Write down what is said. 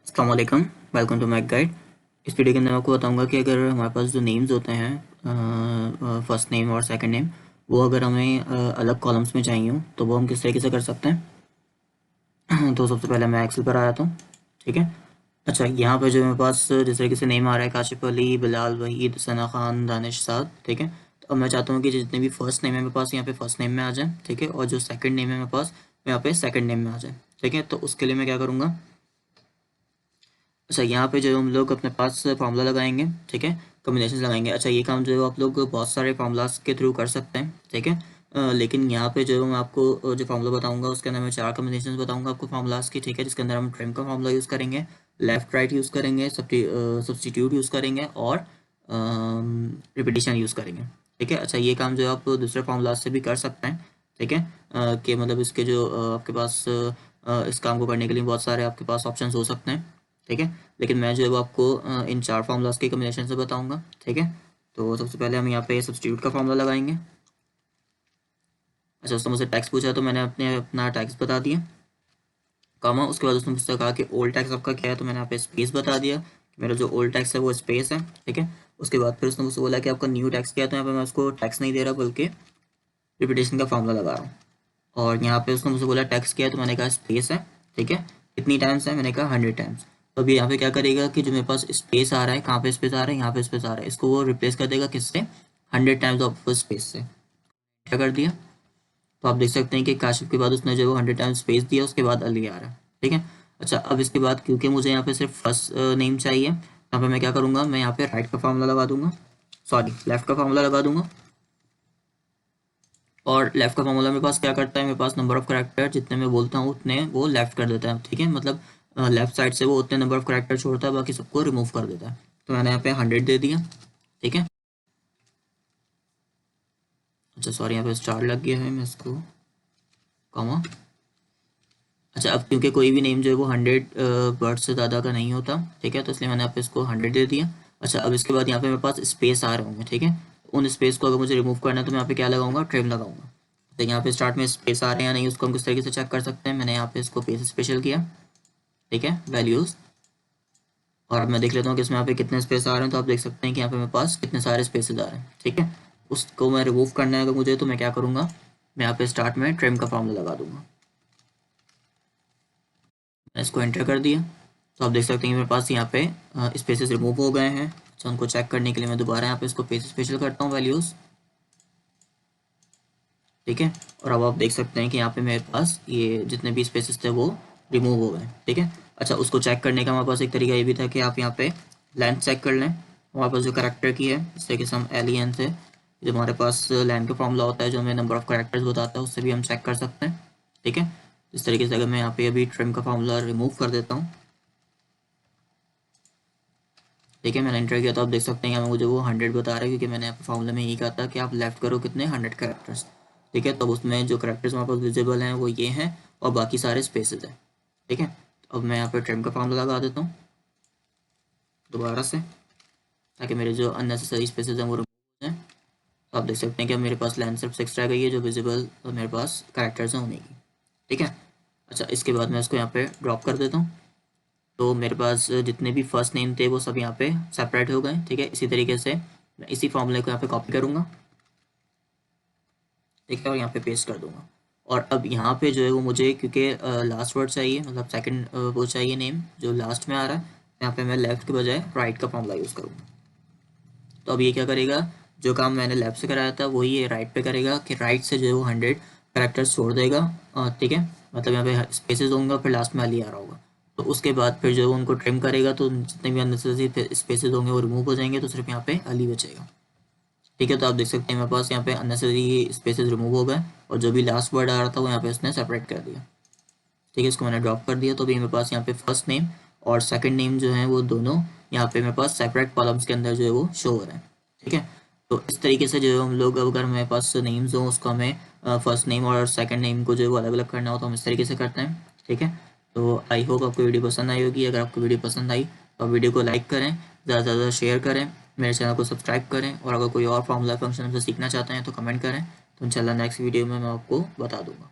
अस्सलाम वालेकुम, welcome to Mac guide. इस वीडियो के अंदर मैं आपको बताऊंगा कि अगर हमारे पास जो नेम्स होते हैं, फर्स्ट नेम और सेकंड नेम, वो अगर हमें अलग कॉलम्स में चाहिए हो तो वो हम किस तरीके से कर सकते हैं। तो सबसे पहले मैं एक्सेल पर आ जाता हूँ। ठीक है। अच्छा, यहाँ पे जो मेरे पास जिस तरीके से नेम आ रहा है, काशिफ अली, बिलाल, वहीद, सना खान, दानिश साद। ठीक है। तो अब मैं चाहता हूँ कि जितने भी फर्स्ट नेम है मेरे पास यहाँ पे फर्स्ट नेम में आ जाए। ठीक है। और जो सेकंड नेम है मेरे पास यहाँ पे सेकंड नेम में आ जाए। ठीक है। तो उसके लिए मैं क्या करूँगा। अच्छा, यहाँ पे जो हम लोग अपने पास फार्मूला लगाएंगे। ठीक है। कॉम्बिनेशन लगाएंगे। अच्छा, ये काम जो है आप लोग बहुत सारे फार्मूलाज के थ्रू कर सकते हैं। ठीक है। लेकिन यहाँ पे जो मैं आपको जो फार्मूला बताऊंगा उसके अंदर मैं 4 कॉम्बिनेशन बताऊंगा आपको फार्मूलाज की। ठीक है। जिसके अंदर हम ट्रिम का फार्मूला यूज़ करेंगे, लेफ्ट राइट यूज़ करेंगे, सब्सटीट्यूट यूज़ करेंगे और रिपीटिशन यूज़ करेंगे। ठीक है। अच्छा, ये काम जो है आप दूसरे फार्मूलाज से भी कर सकते हैं। ठीक है। कि मतलब इसके जो आपके पास इस काम को करने के लिए बहुत सारे आपके पास ऑप्शन हो सकते हैं। ठीक है। लेकिन मैं जो है वो आपको इन 4 फार्मूलाज के कॉम्बिनेशन से बताऊंगा। ठीक है। तो सबसे पहले हम यहाँ पे सब्स्टिट्यूट का फार्मूला लगाएंगे। अच्छा, उसने मुझसे टैक्स पूछा तो मैंने अपना टैक्स बता दिया, कामा। उसके बाद उसने मुझसे कहा कि ओल्ड टैक्स आपका क्या है, तो मैंने यहाँ पे स्पेस बता दिया कि मेरा जो ओल्ड टैक्स है वो स्पेस है। ठीक है। उसके बाद फिर उसने मुझसे बोला कि आपका न्यू टैक्स क्या है, तो यहाँ पे मैं उसको टैक्स नहीं दे रहा बल्कि रिपीटेशन का फार्मूला लगा रहा हूँ। और यहाँ पे उसने मुझसे बोला टैक्स क्या है, तो मैंने कहा स्पेस है। ठीक है। कितनी टाइम्स है, मैंने कहा 100 टाइम्स। तो अभी यहाँ पे क्या करेगा कि जो मेरे पास स्पेस आ रहा है, कहाँ पे स्पेस आ रहा है, यहाँ पे स्पेस आ रहा है, इसको वो रिप्लेस कर देगा किससे, 100 टाइम्स ऑफ स्पेस से। क्या कर दिया। तो आप देख सकते हैं कि काशिफ के बाद उसने जो 100 टाइम्स स्पेस दिया, उसके बाद अली आ रहा है। ठीक है। अच्छा, अब इसके बाद क्योंकि मुझे यहाँ पे सिर्फ फर्स्ट नेम चाहिए, यहाँ पे मैं क्या करूँगा, मैं यहाँ पे राइट का फार्मूला लगा दूंगा, सॉरी लेफ्ट का फार्मूला लगा दूंगा। और लेफ्ट का फार्मूला मेरे पास क्या करता है, मेरे पास नंबर ऑफ करेक्टर जितने मैं बोलता हूँ उतने वो लेफ्ट कर देता है। ठीक है। मतलब लेफ्ट साइड से वो उतने नंबर ऑफ करेक्टर छोड़ता है, बाकी सबको रिमूव कर देता है। तो मैंने यहाँ पे 100 दे दिया। ठीक है। अच्छा सॉरी, यहाँ पे स्टार लग गया है, मैं इसको कॉमा। अच्छा, अब क्योंकि कोई भी नेम जो है वो 100 वर्ड से ज़्यादा का नहीं होता। ठीक है। तो इसलिए मैंने यहाँ पे इसको 100 दे दिया। अच्छा, अब इसके बाद यहाँ पे मेरे पास स्पेस आ रहे होंगे। ठीक है। उन स्पेस को अगर मुझे रिमूव करना है तो मैं यहाँ पे क्या लगाऊंगा, ट्रिम लगाऊंगा। तो यहाँ पे स्टार्ट में स्पेस आ रहे हैं या नहीं, उसको हम किस तरीके से चेक कर सकते हैं। मैंने यहाँ पे इसको पेज स्पेशल किया। ठीक है, वैल्यूज़। और अब मैं देख लेता हूँ कि इसमें यहाँ पे कितने स्पेस आ रहे हैं। तो आप देख सकते हैं कि यहाँ पे मेरे पास कितने सारे स्पेसेस आ रहे हैं। ठीक है। उसको मैं रिमूव करना है अगर मुझे, तो मैं क्या करूँगा, मैं यहाँ पे स्टार्ट में ट्रिम का फार्मूला लगा दूंगा। मैं इसको एंटर कर दिया। तो आप देख सकते हैं कि मेरे पास यहाँ पे स्पेसेस रिमूव हो गए हैं। तो उनको चेक करने के लिए मैं दोबारा यहाँ पे इसको पेज स्पेशल करता हूँ, वैल्यूज़। ठीक है। और अब आप देख सकते हैं कि यहाँ पे मेरे पास ये जितने भी स्पेसेस थे वो रिमूव हो गए। ठीक है। अच्छा, उसको चेक करने का हमारे पास एक तरीका ये भी था कि आप यहाँ पे लेंथ चेक कर लें। हमारे पास जो करेक्टर की है, जैसे कि सम एलियन से जो हमारे पास लेंथ का फॉर्मूला होता है जो हमें नंबर ऑफ करेक्टर्स बताता है, उससे भी हम चेक कर सकते हैं। ठीक है। इस तरीके से अगर मैं यहाँ पे अभी ट्रिम का फॉर्मूला रिमूव कर देता हूँ। ठीक है, मैंने एंटर किया तो आप देख सकते हैं यहाँ पे मुझे वो 100 बता रहा है, क्योंकि मैंने यहाँ पे फॉर्मूला में यही कहा था कि आप लेफ्ट करो कितने, 100 करेक्टर्स। ठीक है। तो उसमें जो करेक्टर्स हमारे पास विजिबल हैं वो ये हैं और बाकी सारे स्पेसेस हैं। ठीक है। तो अब मैं यहाँ पे ट्रिम का फॉर्मूला लगा देता हूँ दोबारा से, ताकि मेरे जो अननेसेसरी स्पेसेस हैं वो रिमूव हो जाएँ। तो आप देख सकते हैं कि अब मेरे पास लेंथ सिर्फ 6 रह गई है जो विजिबल मेरे पास करेक्टर्स हैं उन्हीं की। ठीक है। अच्छा, इसके बाद मैं इसको यहाँ पे ड्रॉप कर देता हूँ। तो मेरे पास जितने भी फर्स्ट नेम थे वो सब यहाँ पे सेपरेट हो गए। ठीक है। इसी तरीके से मैं इसी फॉर्मूले को यहाँ पे कॉपी करूँगा। ठीक है। और यहाँ पे पेस्ट कर दूंगा। और अब यहाँ पे जो है वो मुझे क्योंकि लास्ट वर्ड चाहिए, मतलब सेकंड वो चाहिए नेम जो लास्ट में आ रहा है, यहाँ पे मैं लेफ्ट के बजाय राइट का फॉर्मूला यूज़ करूँगा। तो अब ये क्या करेगा, जो काम मैंने लेफ्ट से कराया था वही ये राइट पे करेगा कि राइट से जो है वो 100 करेक्टर्स छोड़ देगा। ठीक है। मतलब यहाँ पे स्पेसेस होंगे, फिर लास्ट में अली आ रहा होगा। तो उसके बाद फिर जो है उनको ट्रिम करेगा, तो जितने भी अननेसेसरी स्पेसेस होंगे वो रिमूव हो जाएंगे, तो सिर्फ यहाँ पे अली बचेगा। ठीक है। तो आप देख सकते हैं मेरे पास यहाँ पे अननेसेसरी स्पेसेस रिमूव हो गए और जो भी लास्ट वर्ड आ रहा था वो यहाँ पे उसने सेपरेट कर दिया। ठीक है। इसको मैंने ड्रॉप कर दिया। तो अभी मेरे पास यहाँ पे फर्स्ट नेम और सेकंड नेम जो है वो दोनों यहाँ पे मेरे पास सेपरेट कॉलम्स के अंदर जो है वो शो हो रहे हैं। ठीक है। तो इस तरीके से जो है हम लोग, अगर हमारे पास नेम्स हो उसको हमें फर्स्ट नेम और सेकंड नेम को जो है वो अलग अलग करना हो तो हम इस तरीके से करते हैं। ठीक है। तो आई होप आपको वीडियो पसंद आई होगी। अगर आपको वीडियो पसंद आई तो आप वीडियो को लाइक करें, ज़्यादा से ज़्यादा शेयर करें, मेरे चैनल को सब्सक्राइब करें, और अगर कोई और फॉर्मूला फंक्शन हमसे सीखना चाहते हैं तो कमेंट करें। तो इंशाल्लाह नेक्स्ट वीडियो में मैं आपको बता दूँगा।